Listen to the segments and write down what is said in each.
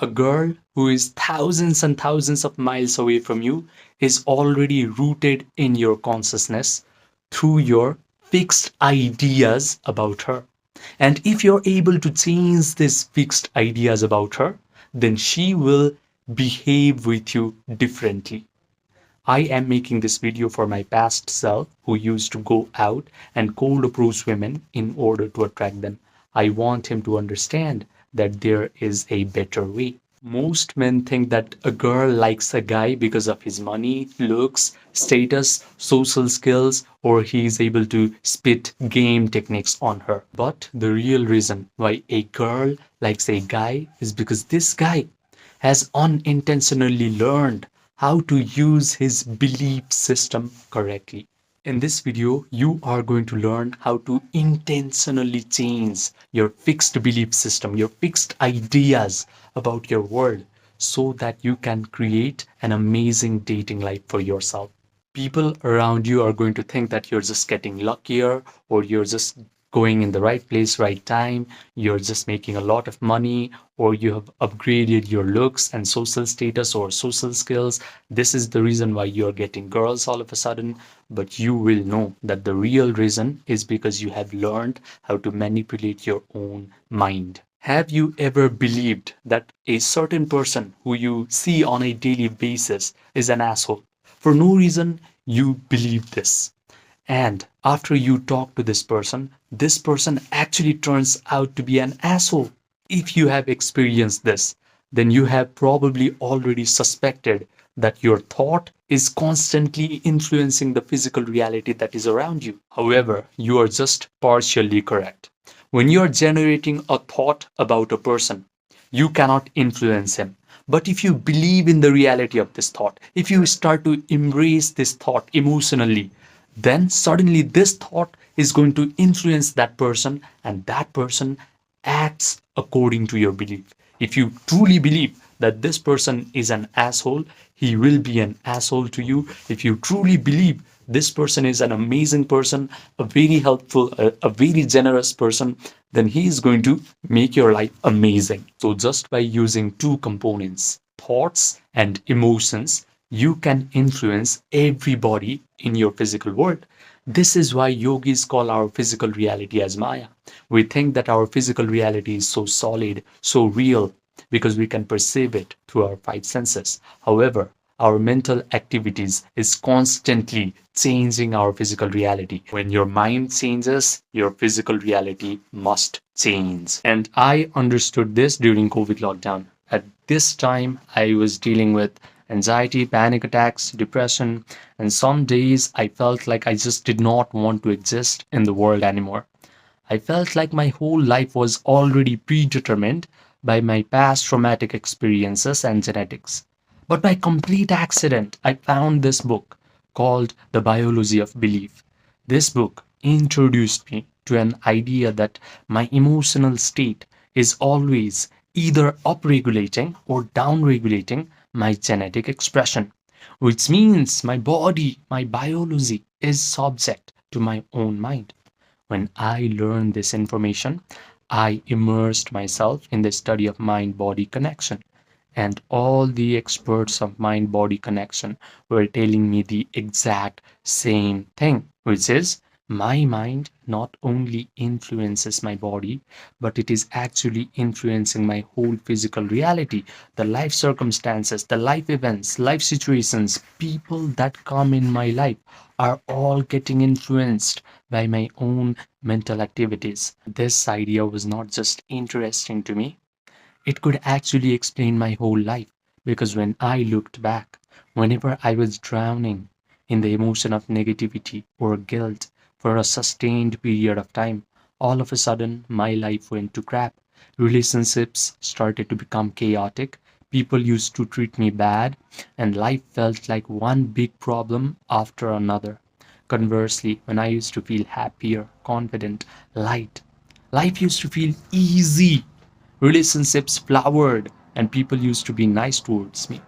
A girl who is thousands and thousands of miles away from you is already rooted in your consciousness through your fixed ideas about her. And if you're able to change these fixed ideas about her, then she will behave with you differently. I am making this video for my past self who used to go out and cold approach women in order to attract them. I want him to understand that there is a better way. Most men think that a girl likes a guy because of his money, looks, status, social skills, or he is able to spit game techniques on her. But the real reason why a girl likes a guy is because this guy has unintentionally learned how to use his belief system correctly. In this video, you are going to learn how to intentionally change your fixed belief system, your fixed ideas about your world, so that you can create an amazing dating life for yourself. People around you are going to think that you're just getting luckier, or you're just going in the right place, right time, you're just making a lot of money, or you have upgraded your looks and social status or social skills. This is the reason why you're getting girls all of a sudden. But you will know that the real reason is because you have learned how to manipulate your own mind. Have you ever believed that a certain person who you see on a daily basis is an asshole? For no reason, you believe this. And after you talk to this person actually turns out to be an asshole. If you have experienced this, then you have probably already suspected that your thought is constantly influencing the physical reality that is around you. However, you are just partially correct. When you are generating a thought about a person, you cannot influence him. But if you believe in the reality of this thought, if you start to embrace this thought emotionally, then suddenly this thought is going to influence that person, and that person acts according to your belief. If you truly believe that this person is an asshole, he will be an asshole to you. If you truly believe this person is an amazing person, a very helpful, a very generous person, then he is going to make your life amazing. So just by using two components, thoughts and emotions, you can influence everybody in your physical world. This is why yogis call our physical reality as Maya. We think that our physical reality is so solid, so real, because we can perceive it through our five senses. However, our mental activities is constantly changing our physical reality. When your mind changes, your physical reality must change. And I understood this during COVID lockdown. At this time, I was dealing with anxiety, panic attacks, depression, and some days I felt like I just did not want to exist in the world anymore. I felt like my whole life was already predetermined by my past traumatic experiences and genetics. But by complete accident, I found this book called The Biology of Belief. This book introduced me to an idea that my emotional state is always either upregulating or downregulating my genetic expression, which means my body, my biology is subject to my own mind. When I learned this information, I immersed myself in the study of mind body connection. And all the experts of mind body connection were telling me the exact same thing, which is my mind not only influences my body, but it is actually influencing my whole physical reality, the life circumstances, the life events, life situations, people that come in my life are all getting influenced by my own mental activities. This idea was not just interesting to me, it could actually explain my whole life, because when I looked back, whenever I was drowning in the emotion of negativity or guilt for a sustained period of time, all of a sudden my life went to crap. Relationships started to become chaotic, people used to treat me bad, and life felt like one big problem after another. Conversely, when I used to feel happier, confident, light, life used to feel easy. Relationships flowered, and people used to be nice towards me.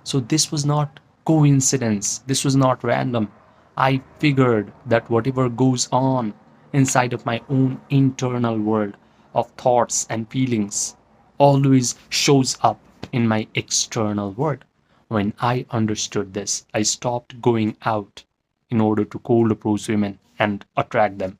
So this was not coincidence, this was not random. I figured that whatever goes on inside of my own internal world of thoughts and feelings always shows up in my external world. When I understood this, I stopped going out in order to cold approach women and attract them.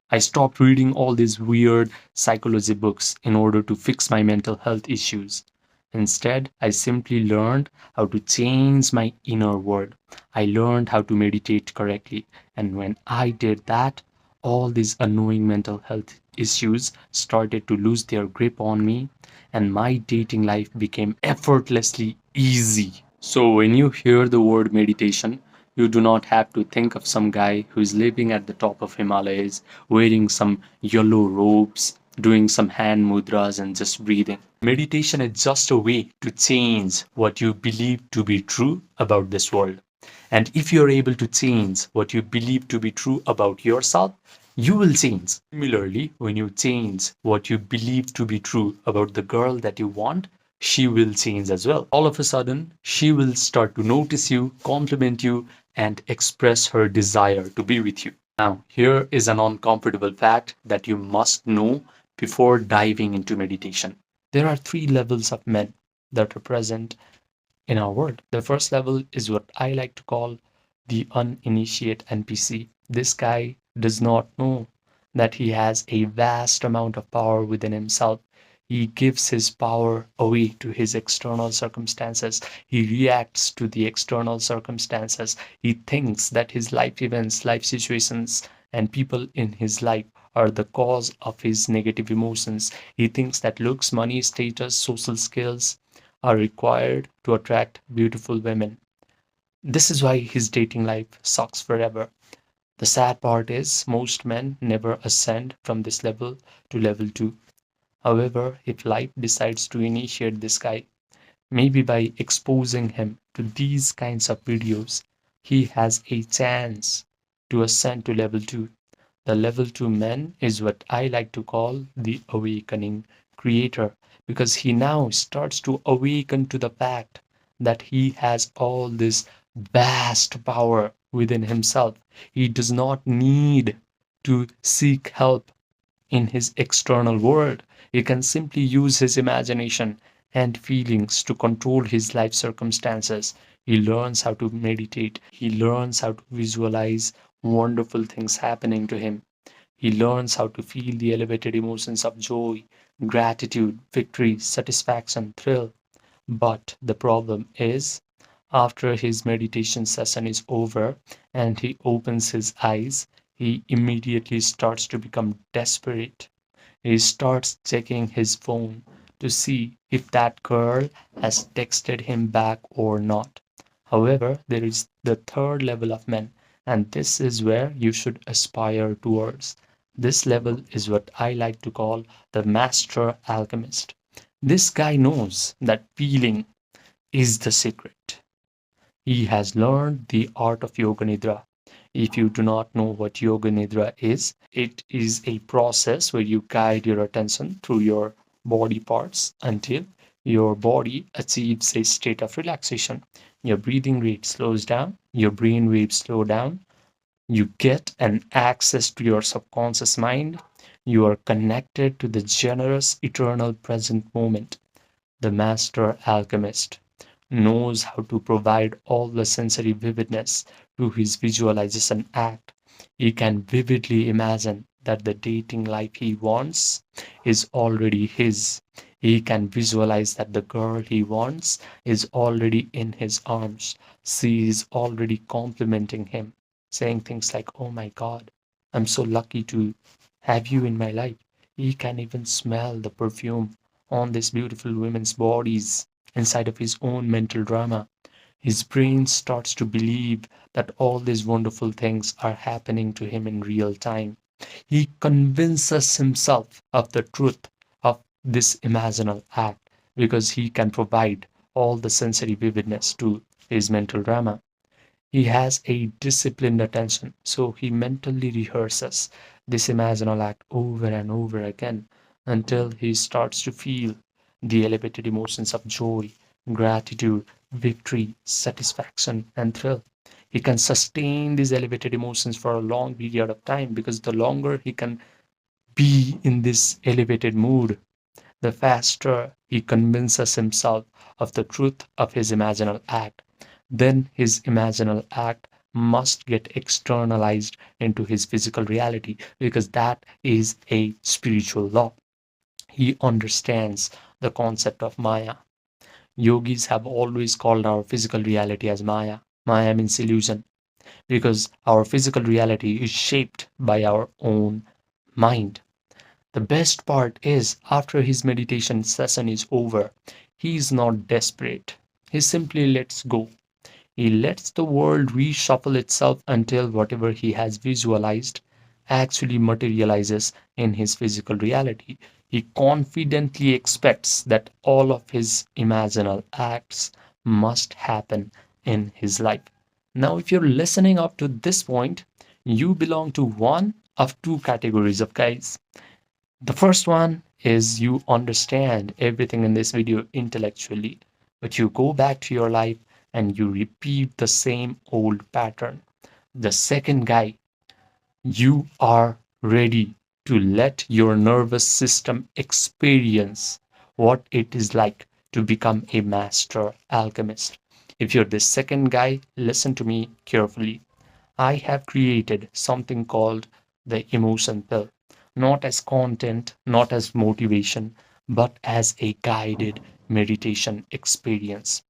I stopped reading all these weird psychology books in order to fix my mental health issues. Instead, I simply learned how to change my inner world. I learned how to meditate correctly. And when I did that, all these annoying mental health issues started to lose their grip on me, and my dating life became effortlessly easy. So, when you hear the word meditation, you do not have to think of some guy who is living at the top of Himalayas, wearing some yellow robes, doing some hand mudras, and just breathing. Meditation is just a way to change what you believe to be true about this world. And if you're able to change what you believe to be true about yourself, you will change. Similarly, when you change what you believe to be true about the girl that you want, she will change as well. All of a sudden, she will start to notice you, compliment you, and express her desire to be with you. Now, here is an uncomfortable fact that you must know before diving into meditation. There are three levels of men that are present in our world. The first level is what I like to call the uninitiate NPC. This guy does not know that he has a vast amount of power within himself. He gives his power away to his external circumstances. He reacts to the external circumstances. He thinks that his life events, life situations, and people in his life are the cause of his negative emotions. He thinks that looks, money, status, social skills are required to attract beautiful women. This is why his dating life sucks forever. The sad part is most men never ascend from this level to level 2. However, if life decides to initiate this guy, maybe by exposing him to these kinds of videos, he has a chance to ascend to level 2. The level 2 man is what I like to call the awakening creator, because he now starts to awaken to the fact that he has all this vast power within himself. He does not need to seek help in his external world. He can simply use his imagination and feelings to control his life circumstances. He learns how to meditate. He learns how to visualize wonderful things happening to him. He learns how to feel the elevated emotions of joy, gratitude, victory, satisfaction, thrill. But the problem is, after his meditation session is over and he opens his eyes, he immediately starts to become desperate. He starts checking his phone to see if that girl has texted him back or not. However, there is the third level of men, and this is where you should aspire towards. This level is what I like to call the master alchemist. This guy knows that feeling is the secret. He has learned the art of Yoga Nidra. If you do not know what Yoga Nidra is, it is a process where you guide your attention through your body parts until your body achieves a state of relaxation. Your breathing rate slows down, your brain waves slow down, you get an access to your subconscious mind, you are connected to the generous, eternal present moment. The master alchemist knows how to provide all the sensory vividness to his visualization act. He can vividly imagine that the dating life he wants is already his. He can visualize that the girl he wants is already in his arms. She is already complimenting him, saying things like, "Oh my God, I'm so lucky to have you in my life." He can even smell the perfume on these beautiful women's bodies inside of his own mental drama. His brain starts to believe that all these wonderful things are happening to him in real time. He convinces himself of the truth of this imaginal act because he can provide all the sensory vividness to his mental drama. He has a disciplined attention, so he mentally rehearses this imaginal act over and over again until he starts to feel the elevated emotions of joy, gratitude, victory, satisfaction, and thrill. He can sustain these elevated emotions for a long period of time because the longer he can be in this elevated mood, the faster he convinces himself of the truth of his imaginal act. Then his imaginal act must get externalized into his physical reality because that is a spiritual law. He understands the concept of Maya. Yogis have always called our physical reality as Maya. Maya means illusion because our physical reality is shaped by our own mind. The best part is, after his meditation session is over, he is not desperate. He simply lets go. He lets the world reshuffle itself until whatever he has visualized actually materializes in his physical reality. He confidently expects that all of his imaginal acts must happen in his life. Now, if you're listening up to this point, you belong to one of two categories of guys. The first one is you understand everything in this video intellectually, but you go back to your life and you repeat the same old pattern. The second guy, you are ready to let your nervous system experience what it is like to become a master alchemist. If you're the second guy, listen to me carefully. I have created something called the emotion pill, not as content, not as motivation, but as a guided meditation experience.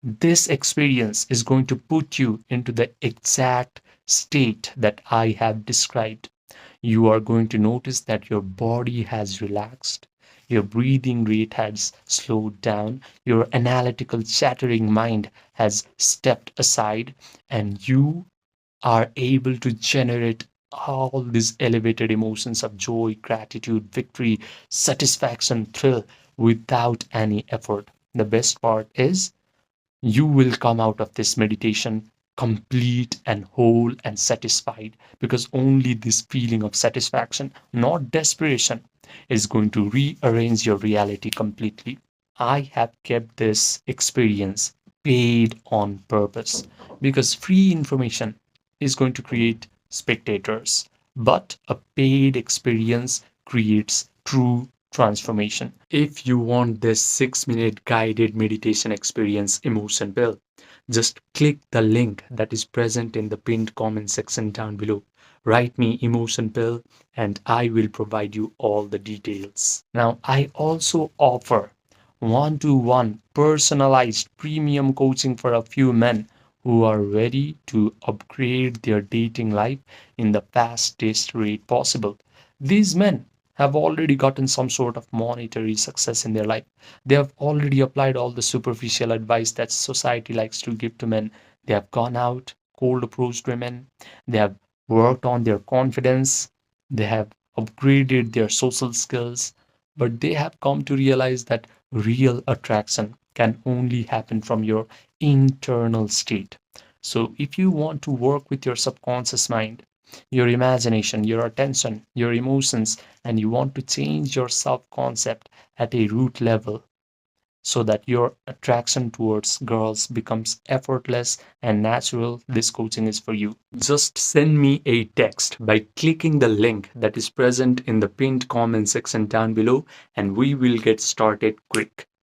This experience is going to put you into the exact state that I have described. You are going to notice that your body has relaxed, your breathing rate has slowed down, your analytical, chattering mind has stepped aside, and you are able to generate all these elevated emotions of joy, gratitude, victory, satisfaction, thrill without any effort. The best part is you will come out of this meditation complete and whole and satisfied because only this feeling of satisfaction, not desperation, is going to rearrange your reality completely. I have kept this experience paid on purpose because free information is going to create spectators, but a paid experience creates true transformation. If you want this 6-minute guided meditation experience emotion bill, just click the link that is present in the pinned comment section down below. Write me emotion pill and I will provide you all the details. Now, I also offer one-to-one personalized premium coaching for a few men who are ready to upgrade their dating life in the fastest rate possible. These men have already gotten some sort of monetary success in their life. They have already applied all the superficial advice that society likes to give to men. They have gone out, cold approached women. They have worked on their confidence. They have upgraded their social skills. But they have come to realize that real attraction can only happen from your internal state. So, if you want to work with your subconscious mind, your imagination, your attention, your emotions, and you want to change your self concept at a root level so that your attraction towards girls becomes effortless and natural, this coaching is for you. Just send me a text by clicking the link that is present in the pinned comment section down below, and we will get started quick.